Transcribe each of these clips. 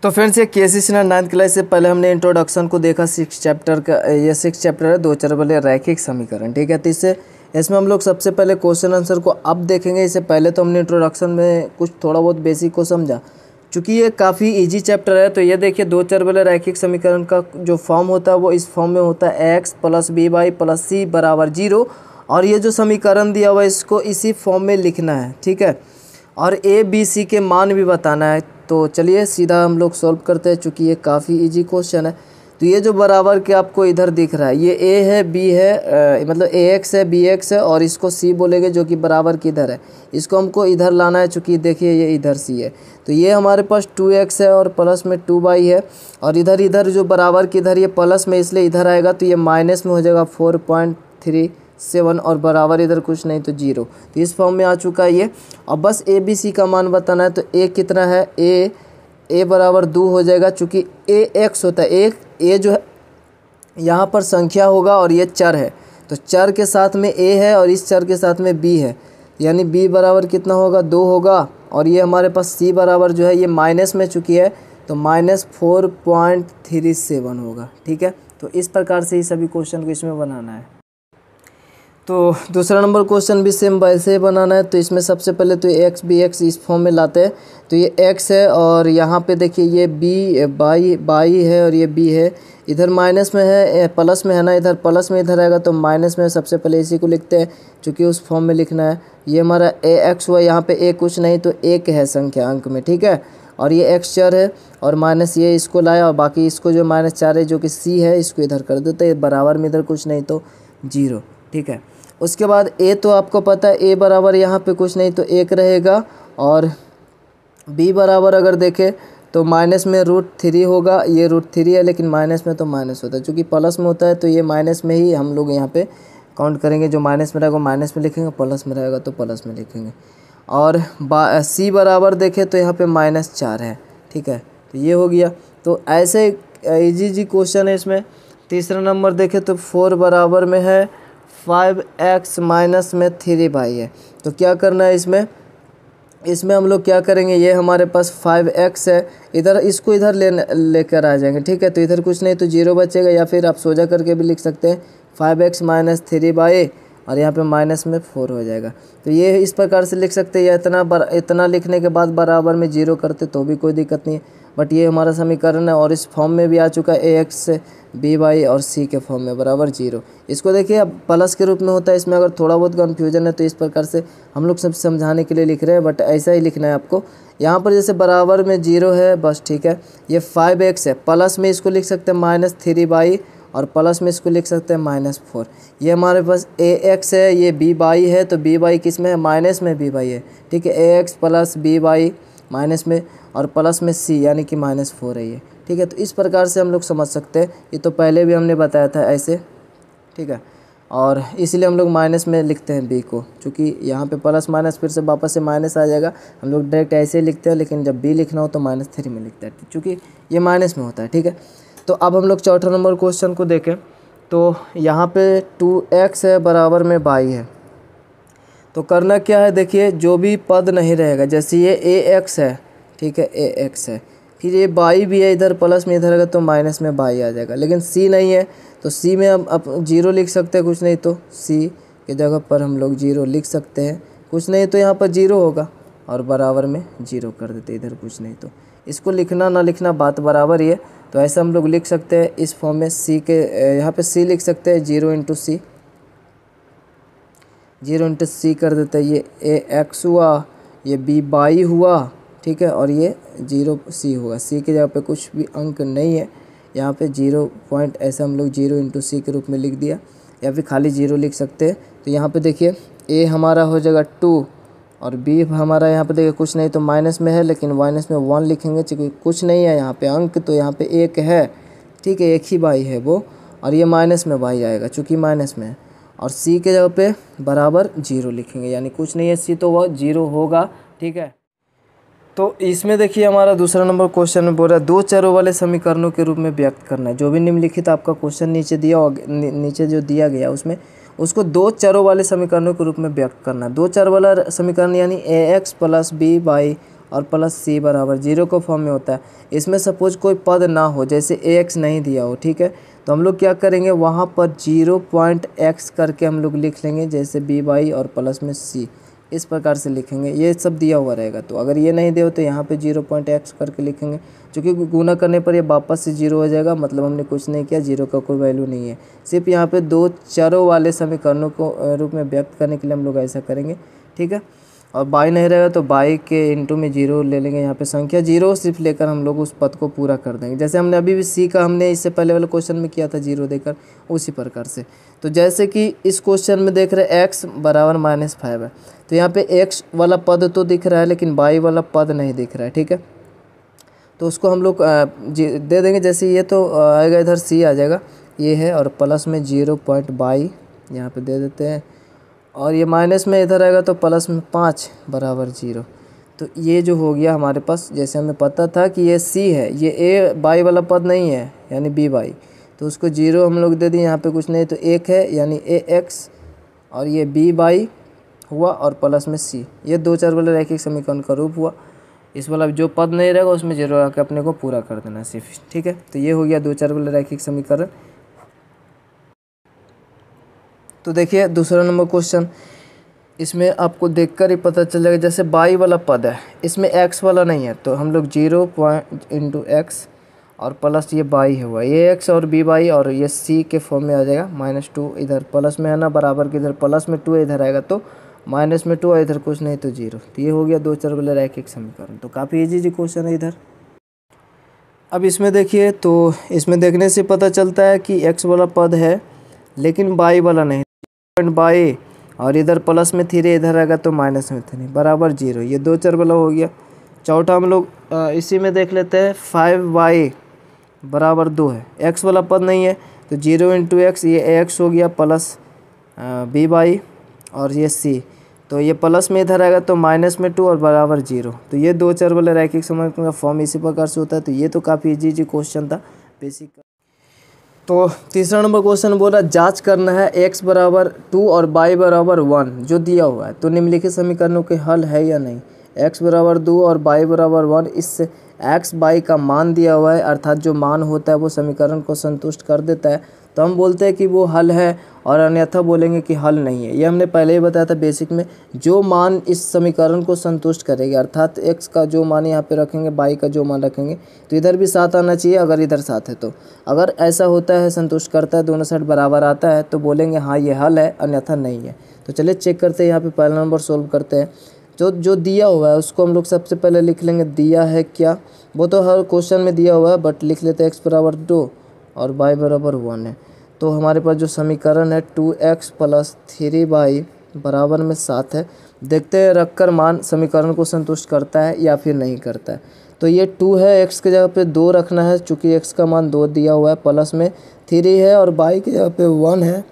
तो फ्रेंड्स ये KCC 9th class से पहले हमने इंट्रोडक्शन को देखा 6 चैप्टर का। ये 6 चैप्टर है, 2 चर वाले रैखिक समीकरण, ठीक है। तो इसमें हम लोग सबसे पहले क्वेश्चन आंसर को अब देखेंगे। इससे पहले तो हमने इंट्रोडक्शन में कुछ थोड़ा बहुत बेसिक को समझा। चूँकि ये काफ़ी इजी चैप्टर है, तो ये देखिए 2 चर वाले रैखिक समीकरण का जो फॉर्म होता है वो इस फॉर्म में होता है x + b/y + c = 0। और ये जो समीकरण दिया हुआ है इसको इसी फॉर्म में लिखना है, ठीक है। और a b c के मान भी बताना है। तो चलिए सीधा हम लोग सॉल्व करते हैं, चूँकि ये काफ़ी इजी क्वेश्चन है। तो ये जो बराबर के आपको इधर दिख रहा है ये a है, b है, मतलब ax है, bx है, और इसको c बोलेंगे जो कि बराबर की इधर है। इसको हमको इधर लाना है, चूँकि देखिए ये इधर c है। तो ये हमारे पास 2x है और प्लस में 2y है, और इधर जो बराबर की इधर ये प्लस में इसलिए इधर आएगा, तो ये माइनस में हो जाएगा 4.37, और बराबर इधर कुछ नहीं तो 0। तो इस फॉर्म में आ चुका है ये। अब बस a b c का मान बताना है। तो a कितना है, a बराबर 2 हो जाएगा, चूँकि a x होता है। a जो है यहाँ पर संख्या होगा और ये चर है, तो चर के साथ में a है और इस चर के साथ में b है, यानी b बराबर कितना होगा, 2 होगा। और ये हमारे पास c बराबर जो है ये माइनस में चुकी है, तो -4.37 होगा, ठीक है। तो इस प्रकार से ही सभी क्वेश्चन को इसमें बनाना है। तो दूसरा नंबर क्वेश्चन भी सेम वैसे ही बनाना है। तो इसमें सबसे पहले तो x bx इस फॉर्म में लाते हैं। तो ये x है और यहाँ पे देखिए ये बाई है और ये b है। इधर माइनस में है, प्लस में है ना, इधर प्लस में इधर आएगा तो माइनस में। सबसे पहले इसी को लिखते हैं, चूँकि उस फॉर्म में लिखना है। ये हमारा ax हुआ, यहाँ पे a कुछ नहीं तो 1 है संख्या अंक में, ठीक है। और ये x चर है और माइनस ये इसको लाया, और बाकी इसको जो -4 है जो कि c है इसको इधर कर देते हैं। बराबर में इधर कुछ नहीं तो 0, ठीक है। उसके बाद a तो आपको पता है, a बराबर यहाँ पे कुछ नहीं तो 1 रहेगा, और b बराबर अगर देखें तो माइनस में √3 होगा। ये √3 है लेकिन माइनस में तो माइनस होता है, चूँकि प्लस में होता है तो ये माइनस में ही हम लोग यहाँ पे काउंट करेंगे। जो माइनस में रहेगा माइनस में लिखेंगे, प्लस में रहेगा तो प्लस में लिखेंगे। और c बराबर देखें तो यहाँ पे -4 है, ठीक है। तो ये हो गया। तो ऐसे इजी क्वेश्चन है इसमें। तीसरा नंबर देखें तो 4 बराबर में है 5x माइनस में 3y है। तो क्या करना है इसमें हम लोग क्या करेंगे, ये हमारे पास 5x है, इधर इसको इधर लेकर आ जाएंगे, ठीक है। तो इधर कुछ नहीं तो 0 बचेगा, या फिर आप सोजा करके भी लिख सकते हैं 5x माइनस 3y, और यहाँ पे माइनस में 4 हो जाएगा। तो ये इस प्रकार से लिख सकते हैं, या इतना लिखने के बाद बराबर में 0 करते तो भी कोई दिक्कत नहीं है। बट ये हमारा समीकरण है और इस फॉर्म में भी आ चुका है ax by और c के फॉर्म में बराबर 0। इसको देखिए अब प्लस के रूप में होता है। इसमें अगर थोड़ा बहुत कन्फ्यूजन है तो इस प्रकार से हम लोग सब समझाने के लिए लिख रहे हैं, बट ऐसा ही लिखना है आपको। यहाँ पर जैसे बराबर में 0 है बस, ठीक है। ये 5x है, प्लस में इसको लिख सकते हैं -3y, और प्लस में इसको लिख सकते हैं -4। ये हमारे पास ax है, ये by है, तो by किस में है, माइनस में by है, ठीक है। ax + by माइनस में, और प्लस में c यानी कि -4 है ये, ठीक है। तो इस प्रकार से हम लोग समझ सकते हैं। ये तो पहले भी हमने बताया था ऐसे, ठीक है। और इसलिए हम लोग माइनस में लिखते हैं b को, क्योंकि यहाँ पे प्लस माइनस फिर से वापस से माइनस आ जाएगा। हम लोग डायरेक्ट ऐसे ही लिखते हैं, लेकिन जब b लिखना हो तो -3 में लिखते हैं, क्योंकि ये माइनस में होता है, ठीक है। तो अब हम लोग चौथा नंबर क्वेश्चन को देखें। तो यहाँ पे 2x है बराबर में y है। तो करना क्या है, देखिए जो भी पद नहीं रहेगा, जैसे ये ax है, ठीक है, ax है, फिर ये y भी है, इधर प्लस में इधर रहेगा तो माइनस में y आ जाएगा। लेकिन c नहीं है, तो c में अब 0 लिख सकते हैं, कुछ नहीं तो c के जगह पर हम लोग 0 लिख सकते हैं, कुछ नहीं तो यहाँ पर 0 होगा, और बराबर में 0 कर देते इधर, कुछ नहीं तो। इसको लिखना ना लिखना बात बराबर ही है। तो ऐसा हम लोग लिख सकते हैं इस फॉर्म में, c के यहाँ पे c लिख सकते हैं, 0 × c, 0 × c कर देते हैं। ये ax हुआ, ये by हुआ, ठीक है, और ये 0 c होगा। c के जगह पे कुछ भी अंक नहीं है, यहाँ पे 0 पॉइंट ऐसा हम लोग 0 × c के रूप में लिख दिया, या फिर खाली 0 लिख सकते हैं। तो यहाँ पे देखिए a हमारा हो जाएगा 2, और b हमारा यहाँ पे देखिए कुछ नहीं तो माइनस में है, लेकिन माइनस में 1 लिखेंगे, क्योंकि कुछ नहीं है यहाँ पे अंक, तो यहाँ पे 1 है, ठीक है, 1 ही y है वो, और ये माइनस में y आएगा चूँकि माइनस में है। और c के जगह पे बराबर 0 लिखेंगे, यानी कुछ नहीं है c, तो वह 0 होगा, ठीक है। तो इसमें देखिए हमारा दूसरा नंबर क्वेश्चन में बोल रहा है 2 चरों वाले समीकरणों के रूप में व्यक्त करना है। जो भी निम्नलिखित आपका क्वेश्चन नीचे जो दिया गया उसमें उसको 2 चरों वाले समीकरणों के रूप में व्यक्त करना है। 2 चर वाला समीकरण यानी ax + by और प्लस सी बराबर 0 का फॉर्म में होता है। इसमें सपोज कोई पद ना हो, जैसे ए एक्स नहीं दिया हो, ठीक है, तो हम लोग क्या करेंगे वहाँ पर 0.x करके हम लोग लिख लेंगे, जैसे बी बाई और प्लस में सी, इस प्रकार से लिखेंगे। ये सब दिया हुआ रहेगा, तो अगर ये नहीं दिया हो तो यहाँ पे 0.x करके लिखेंगे, क्योंकि गुना करने पर ये वापस से 0 हो जाएगा, मतलब हमने कुछ नहीं किया, 0 का कोई वैल्यू नहीं है। सिर्फ यहाँ पे दो चरों वाले समीकरणों को रूप में व्यक्त करने के लिए हम लोग ऐसा करेंगे, ठीक है। और बाई नहीं रहेगा तो बाई के इंटू में 0 ले लेंगे, यहाँ पे संख्या 0 सिर्फ लेकर हम लोग उस पद को पूरा कर देंगे, जैसे हमने अभी भी सी का हमने इससे पहले वाले क्वेश्चन में किया था 0 देकर, उसी प्रकार से। तो जैसे कि इस क्वेश्चन में देख रहे हैं x बराबर -5 है, तो यहाँ पे x वाला पद तो दिख रहा है लेकिन बाई वाला पद नहीं दिख रहा है, ठीक है। तो उसको हम लोग दे देंगे, जैसे ये तो आएगा इधर सी आ जाएगा, ये है, और प्लस में 0.22 यहाँ पे दे देते हैं, और ये माइनस में इधर आएगा तो प्लस में 5 बराबर 0। तो ये जो हो गया हमारे पास, जैसे हमें पता था कि ये सी है, ये ए बाई वाला पद नहीं है यानी बी बाई, तो उसको 0 हम लोग दे दिए, यहाँ पे कुछ नहीं तो 1 है यानी ए एक्स, और ये बी बाई हुआ और प्लस में सी, ये दो चर वाले रैखिक समीकरण का रूप हुआ। इस वाला जो पद नहीं रहेगा उसमें 0 आके अपने को पूरा कर देना सिर्फ, ठीक है। तो ये हो गया दो चर वाले रैखिक समीकरण। तो देखिए दूसरा नंबर क्वेश्चन, इसमें आपको देखकर ही पता चल जाएगा, जैसे बाई वाला पद है, इसमें एक्स वाला नहीं है, तो हम लोग 0 इंटू एक्स और प्लस ये बाई हुआ, ये एक्स और बी बाई, और ये सी के फॉर्म में आ जाएगा, -2 इधर प्लस में है ना, बराबर के इधर प्लस में 2 इधर आएगा तो माइनस में 2 और इधर कुछ नहीं तो 0। तो ये हो गया दो चर वाले रैखिक समीकरण। तो काफ़ी इजी क्वेश्चन है इधर। अब इसमें देखिए, तो इसमें देखने से पता चलता है कि एक्स वाला पद है लेकिन बाई वाला नहीं, बाई और इधर प्लस में 3 इधर आएगा तो माइनस में 3 बराबर 0, ये दो चर वाला हो गया। चौथा हम लोग इसी में देख लेते हैं, 5y बराबर 2 है, x वाला पद नहीं है तो 0 इंटू एक्स, ये x हो गया प्लस बी बाई और ये c, तो ये प्लस में इधर आएगा तो माइनस में 2 और बराबर 0। तो ये दो चर वाले रैखिक समीकरण का फॉर्म इसी प्रकार से होता है। तो ये तो काफ़ी इजी क्वेश्चन था बेसिक। तो तीसरा नंबर क्वेश्चन बोला जांच करना है x बराबर 2 और y बराबर 1 जो दिया हुआ है, तो निम्नलिखित समीकरणों के हल है या नहीं। x बराबर 2 और y बराबर 1, इससे x y का मान दिया हुआ है, अर्थात जो मान होता है वो समीकरण को संतुष्ट कर देता है, तो हम बोलते हैं कि वो हल है, और अन्यथा बोलेंगे कि हल नहीं है। ये हमने पहले ही बताया था बेसिक में, जो मान इस समीकरण को संतुष्ट करेगा, अर्थात x का जो मान यहाँ पे रखेंगे, y का जो मान रखेंगे, तो इधर भी 7 आना चाहिए, अगर इधर 7 है तो। अगर ऐसा होता है, संतुष्ट करता है, दोनों साइड बराबर आता है, तो बोलेंगे हाँ ये हल है, अन्यथा नहीं है। तो चलिए चेक करते हैं, यहाँ पे पहला नंबर सोल्व करते हैं। जो दिया हुआ है उसको हम लोग सबसे पहले लिख लेंगे, दिया है क्या, वो तो हर क्वेश्चन में दिया हुआ है, बट लिख लेते हैं x बराबर 2 और y बराबर 1 है। तो हमारे पास जो समीकरण है 2x प्लस 3y बराबर में 7 है। देखते हैं रखकर मान समीकरण को संतुष्ट करता है या फिर नहीं करता है। तो ये 2 है, x के जगह पे 2 रखना है, चूँकि x का मान 2 दिया हुआ है, प्लस में 3 है और y के जगह पे 1 है,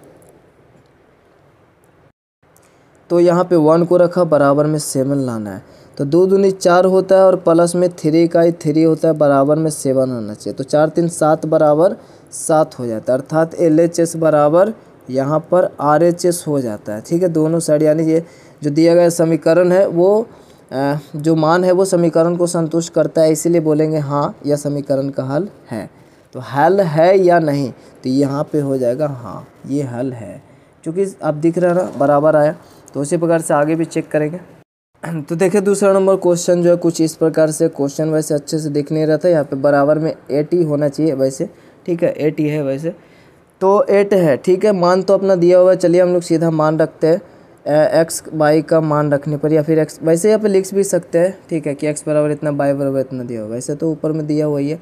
तो यहाँ पे 1 को रखा, बराबर में 7 लाना है। तो 2 दूनी 4 होता है और प्लस में 3 का ही 3 होता है, बराबर में 7 आना चाहिए। तो 4 3 7 बराबर 7 हो जाता है, अर्थात LHS बराबर यहाँ पर RHS हो जाता है, ठीक है। दोनों साइड यानी ये जो दिया गया समीकरण है वो जो मान है वो समीकरण को संतुष्ट करता है, इसीलिए बोलेंगे हाँ यह समीकरण का हल है। तो हल है या नहीं, तो यहाँ पे हो जाएगा हाँ ये हल है, क्योंकि अब दिख रहा है ना बराबर आया। तो उसी प्रकार से आगे भी चेक करेंगे। तो देखिए दूसरा नंबर क्वेश्चन जो है कुछ इस प्रकार से, क्वेश्चन वैसे अच्छे से दिख नहीं रहा था, यहाँ पे बराबर में 80 होना चाहिए वैसे, ठीक है 80 है वैसे, तो 8 है, ठीक है। मान तो अपना दिया हुआ है, चलिए हम लोग सीधा मान रखते हैं x y का मान रखने पर, या फिर x वैसे यहाँ पे लिख भी सकते हैं, ठीक है, कि x बराबर इतना y बराबर इतना दिया हुआ, वैसे तो ऊपर में दिया हुआ ही है।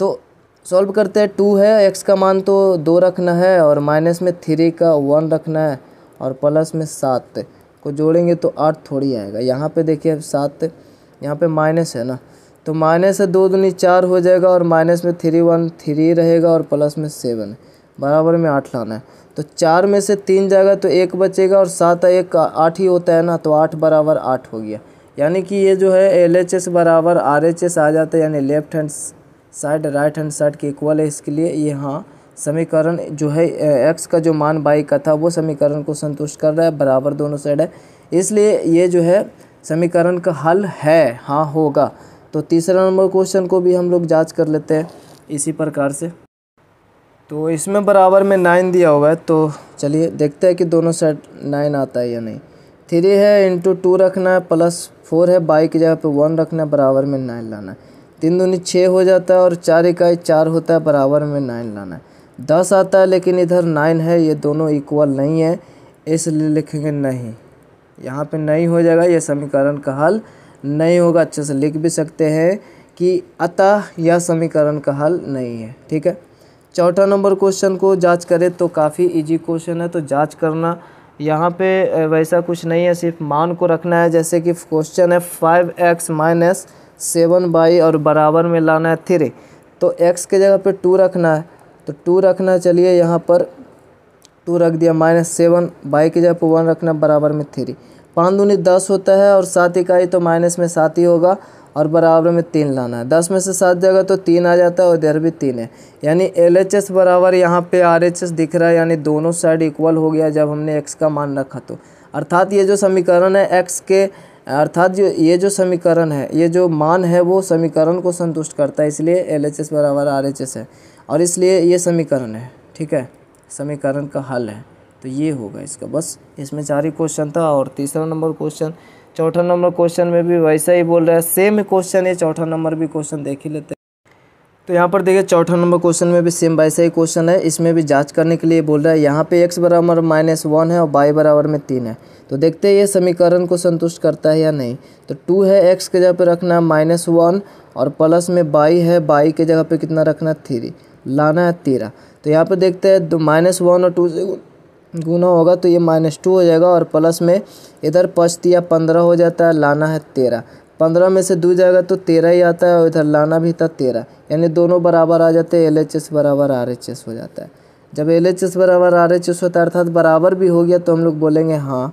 तो सॉल्व करते हैं, 2 है, x का मान तो 2 रखना है और माइनस में 3 का 1 रखना है और प्लस में 7 को जोड़ेंगे तो 8 थोड़ी आएगा। यहाँ पे देखिए 7, यहाँ पे माइनस है ना, तो माइनस से 2 दूनी 4 हो जाएगा और माइनस में 3 1 3 रहेगा और प्लस में 7 बराबर में 8 लाना है। तो 4 में से 3 जाएगा तो 1 बचेगा और 7 1 8 ही होता है ना, तो 8 बराबर 8 हो गया। यानी कि ये जो है LHS बराबर RHS आ जाता है, यानी left hand side right hand side के इक्वल है। इसके लिए ये हाँ समीकरण जो है x का जो मान y का था वो समीकरण को संतुष्ट कर रहा है, बराबर दोनों साइड है, इसलिए ये जो है समीकरण का हल है, हाँ होगा। तो तीसरा नंबर क्वेश्चन को भी हम लोग जांच कर लेते हैं इसी प्रकार से। तो इसमें बराबर में 9 दिया हुआ है, तो चलिए देखते हैं कि दोनों साइड 9 आता है या नहीं। 3 है इंटू 2 रखना है, प्लस 4 है, बाई की जगह पे 1 रखना है, बराबर में 9 लाना है। 3 दूनी 6 हो जाता है और 4 इकाई 4 होता है, बराबर में 9 लाना है। 10 आता है लेकिन इधर 9 है, ये दोनों इक्वल नहीं है, इसलिए लिखेंगे नहीं। यहाँ पे नहीं हो जाएगा, ये समीकरण का हल नहीं होगा। अच्छे से लिख भी सकते हैं कि अतः यह समीकरण का हल नहीं है। ठीक है, चौथा नंबर क्वेश्चन को जांच करें तो काफ़ी इजी क्वेश्चन है, तो जांच करना यहाँ पे वैसा कुछ नहीं है, सिर्फ मान को रखना है। जैसे कि क्वेश्चन है 5x माइनस 7y और बराबर में लाना है 3, तो x के जगह पे 2 रखना है, तो 2 रखना। चलिए यहाँ पर 2 रख दिया, -7, बाई की जगह पे 1 रखना, बराबर में 3। 5 दूनी 10 होता है और 7 इकाई तो माइनस में 7 ही होगा और बराबर में 3 लाना है। 10 में से 7 जाएगा तो 3 आ जाता है और इधर भी 3 है, यानी LHS बराबर यहाँ पे RHS दिख रहा है, यानी दोनों साइड इक्वल हो गया जब हमने x का मान रखा। तो अर्थात ये जो समीकरण है x के, अर्थात ये जो समीकरण है, ये जो मान है वो समीकरण को संतुष्ट करता है, इसलिए LHS बराबर RHS है और इसलिए ये समीकरण है। ठीक है, समीकरण का हल है, तो ये होगा इसका। बस इसमें 4 ही क्वेश्चन था और तीसरा नंबर क्वेश्चन। चौथा नंबर क्वेश्चन में भी वैसा ही बोल रहा है, सेम क्वेश्चन है, चौथा नंबर भी क्वेश्चन देख ही लेते हैं। तो यहाँ पर देखिए चौथा नंबर क्वेश्चन में भी सेम वैसा ही क्वेश्चन है, इसमें भी जांच करने के लिए बोल रहा है। यहाँ पे x बराबर -1 है और y बराबर में 3 है, तो देखते हैं ये समीकरण को संतुष्ट करता है या नहीं। तो 2 है, x के जगह पे रखना है -1 और प्लस में y है, y के जगह पे कितना रखना है 3, लाना है 13। तो यहाँ पर देखते हैं -1 और 2 से गुना होगा तो ये -2 हो जाएगा और प्लस में इधर 5 15 हो जाता है, लाना है 13। 15 में से 2 जाएगा तो 13 ही आता है और इधर लाना भी था 13, यानी दोनों बराबर आ जाते हैं। LHS बराबर RHS हो जाता है। जब LHS बराबर RHS होता है अर्थात बराबर भी हो गया तो हम लोग बोलेंगे हाँ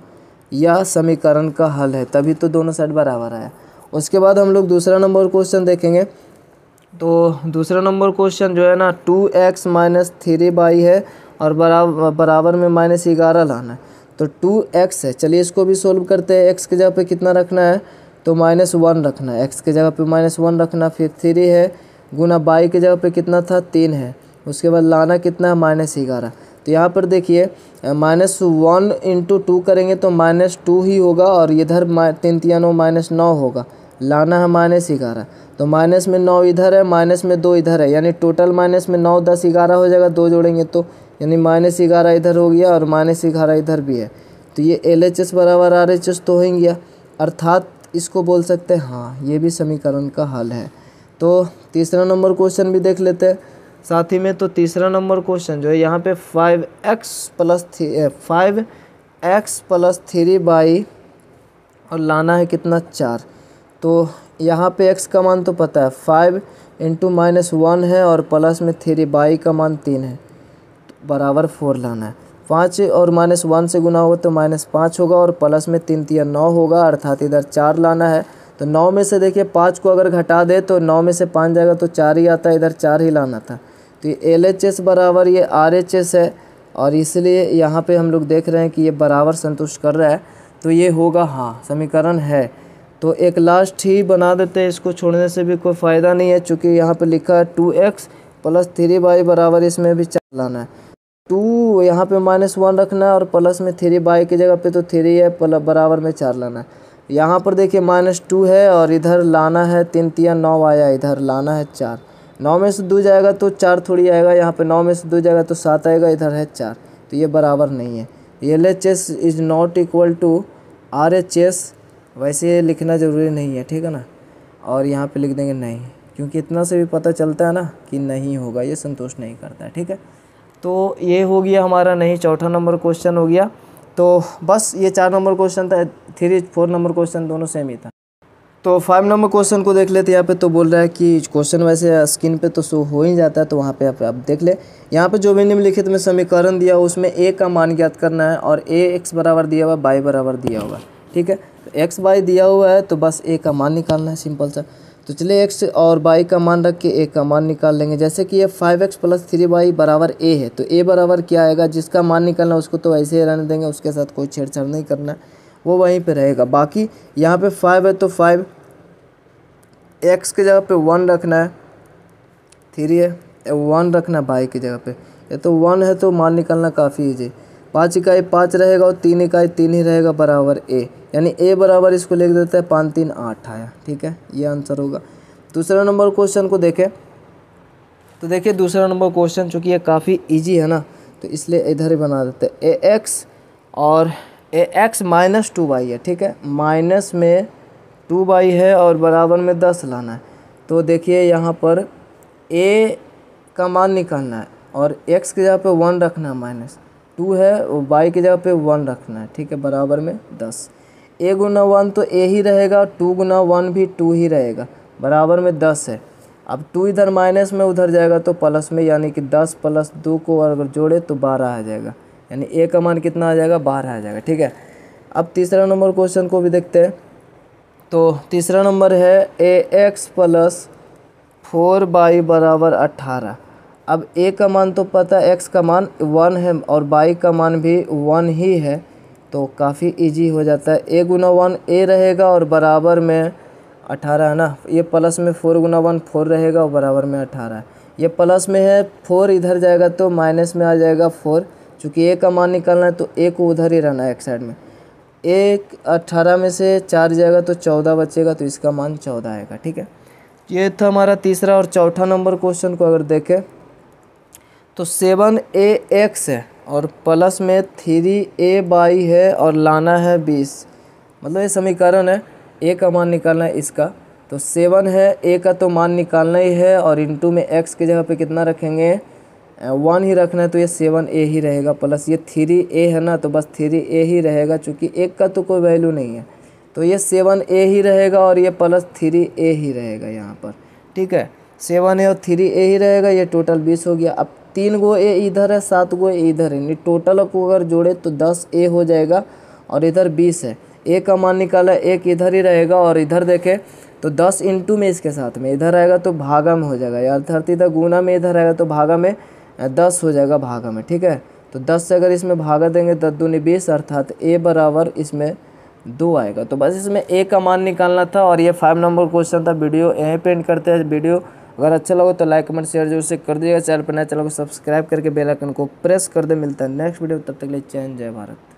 यह समीकरण का हल है, तभी तो दोनों साइड बराबर आया। उसके बाद हम लोग दूसरा नंबर क्वेश्चन देखेंगे। तो दूसरा नंबर क्वेश्चन जो है ना 2x माइनस 3y है और बराबर में -11 लाना है। तो 2x है, चलिए इसको भी सोल्व करते हैं। x के जगह पे कितना रखना है, तो -1 रखना है, x के जगह पे -1 रखना, फिर 3 है गुना y के जगह पे कितना था 3 है, उसके बाद लाना कितना है -11। तो यहाँ पर देखिए -1 इंटू 2 करेंगे तो -2 ही होगा और इधर 3 3 9 -9 होगा, लाना है -11। तो माइनस में 9 इधर है, माइनस में 2 इधर है, यानी टोटल माइनस में 9 10 11 हो जाएगा, 2 जोड़ेंगे तो, यानी -11 इधर हो गया और -11 इधर भी है। तो ये LHS बराबर RHS तो हो ही गया, अर्थात इसको बोल सकते हैं हाँ ये भी समीकरण का हल है। तो तीसरा नंबर क्वेश्चन भी देख लेते हैं साथ ही में। तो तीसरा नंबर क्वेश्चन जो है यहाँ पे 5x प्लस 3y और लाना है कितना 4। तो यहाँ पे x का मान तो पता है 5 इंटू -1 है और प्लस में 3y का मान 3 है, तो बराबर 4 लाना है। 5 और -1 से गुना होगा तो -5 होगा और प्लस में 3 3 9 होगा, अर्थात इधर 4 लाना है। तो 9 में से देखिए 5 को अगर घटा दे तो 9 में से 5 जाएगा तो 4 ही आता है, इधर 4 ही लाना था। तो ये LHS बराबर ये RHS है और इसलिए यहाँ पे हम लोग देख रहे हैं कि ये बराबर संतुष्ट कर रहा है, तो ये होगा हाँ समीकरण है। तो एक लास्ट ही बना देते हैं, इसको छोड़ने से भी कोई फ़ायदा नहीं है, चूँकि यहाँ पे लिखा है 2x प्लस 3y बराबर इसमें भी 4 लाना है। 2 यहाँ पे -1 रखना है और प्लस में 3y की जगह पे तो 3 है, बराबर में 4 लाना है। यहाँ पर देखिए -2 है और इधर लाना है 3 3 9 आया, इधर लाना है 4। 9 में से 2 जाएगा तो 4 थोड़ी आएगा, यहाँ पे 9 में से 2 जाएगा तो 7 आएगा, इधर है 4, तो ये बराबर नहीं है। LHS is not equal to RHS, वैसे लिखना ज़रूरी नहीं है, ठीक है ना, और यहाँ पे लिख देंगे नहीं, क्योंकि इतना से भी पता चलता है ना कि नहीं होगा, ये संतुष्ट नहीं करता है। ठीक है, तो ये हो गया हमारा नहीं, चौथा नंबर क्वेश्चन हो गया। तो बस ये 4 नंबर क्वेश्चन था, 3 4 नंबर क्वेश्चन दोनों सेम ही था। तो 5 नंबर क्वेश्चन को देख लेते हैं। यहाँ पे तो बोल रहा है कि क्वेश्चन वैसे स्क्रीन पे तो शो हो ही जाता है, तो वहाँ पे आप देख ले। यहाँ पे जो भी निम्नलिखित में समीकरण दिया उसमें a का मान ज्ञात करना है और x बराबर दिया हुआ, y बराबर दिया हुआ। ठीक है, x y दिया हुआ है तो बस a का मान निकालना है, सिंपल सा। तो चलिए x और y का मान रख के a का मान निकाल लेंगे। जैसे कि ये 5x प्लस 3y बराबर a है, तो a बराबर क्या आएगा, जिसका मान निकालना है उसको तो ऐसे ही रहने देंगे, उसके साथ कोई छेड़छाड़ नहीं करना है। वो वहीं पे रहेगा। बाकी यहाँ पे 5 है तो 5 x की जगह पे 1 रखना है, 3 है 1 रखना y की जगह पे। ये तो 1 है तो मान निकालना काफ़ी ईजी। 5 इकाई 5 रहेगा और 3 इकाई 3 ही रहेगा बराबर a, यानी a बराबर इसको लिख देते हैं 5 3 8 आया। ठीक है, ये आंसर होगा। दूसरा नंबर क्वेश्चन को देखें तो देखिए दूसरा नंबर क्वेश्चन चूँकि ये काफ़ी ईजी है ना, तो इसलिए इधर ही बना देते हैं। ax और ax माइनस 2y है। ठीक है, माइनस में 2y है और बराबर में 10 लाना है। तो देखिए यहाँ पर a का मान निकालना है और x की जगह पे 1 रखना है, माइनस 2 है और y की जगह पे 1 रखना है। ठीक है, बराबर में 10। a गुना 1 तो a ही रहेगा और 2 गुना 1 भी 2 ही रहेगा, बराबर में 10 है। अब 2 इधर माइनस में उधर जाएगा तो प्लस में, यानी कि 10 प्लस 2 को अगर जोड़े तो 12 आ जाएगा, यानी a का मान कितना आ जाएगा, 12 आ जाएगा। ठीक है, अब तीसरा नंबर क्वेश्चन को भी देखते हैं। तो तीसरा नंबर है ax प्लस 4y बराबर 18। अब a का मान तो पता है, x का मान 1 है और y का मान भी 1 ही है, तो काफ़ी इजी हो जाता है। a गुना 1 a रहेगा और बराबर में 18 है ना, ये प्लस में 4 गुना 1 4 रहेगा और बराबर में 18 है। ये प्लस में है, 4 इधर जाएगा तो माइनस में आ जाएगा 4। चूँकि a का मान निकालना है तो a को उधर ही रहना है एक साइड में। 18 में से 4 जाएगा तो 14 बचेगा, तो इसका मान 14 आएगा। ठीक है, ये था हमारा तीसरा। और चौथा नंबर क्वेश्चन को अगर देखें तो 7ax है और प्लस में 3ay है और लाना है 20। मतलब ये समीकरण है, a का मान निकालना है इसका। तो 7 है, a का तो मान निकालना ही है और इंटू में x की जगह पे कितना रखेंगे, 1 ही रखना है, तो ये 7a ही रहेगा। प्लस ये 3a है ना, तो बस 3a ही रहेगा, चूँकि एक का तो कोई वैल्यू नहीं है, तो ये 7a ही रहेगा और ये प्लस 3a ही रहेगा यहाँ पर। ठीक है, 7 है और 3a ही रहेगा, ये टोटल 20 हो गया। अब 3 गो a इधर है, 7 गो a इधर है, टोटल को अगर जोड़े तो 10a हो जाएगा और इधर 20 है। a का मान निकाला, 1 इधर ही रहेगा और इधर देखें तो 10 इंटू में इसके साथ में इधर आएगा तो भागा में हो जाएगा यार, अर्थात इधर गुना में इधर आएगा तो भागा में 10 हो जाएगा भागा में। ठीक है, तो 10 से अगर इसमें भागा देंगे 10 दूनी 20, अर्थात a बराबर इसमें 2 आएगा। तो बस इसमें a का मान निकालना था और ये 5 नंबर क्वेश्चन था। वीडियो यहीं पे एंड करते हैं। वीडियो अगर अच्छा लगे तो लाइक कमेंट शेयर जरूर से कर दीजिएगा। चैनल पर नया चैनल को सब्सक्राइब करके बेल आइकन को प्रेस कर दे। मिलता है नेक्स्ट वीडियो, तब तक के लिए जय हिंद जय भारत।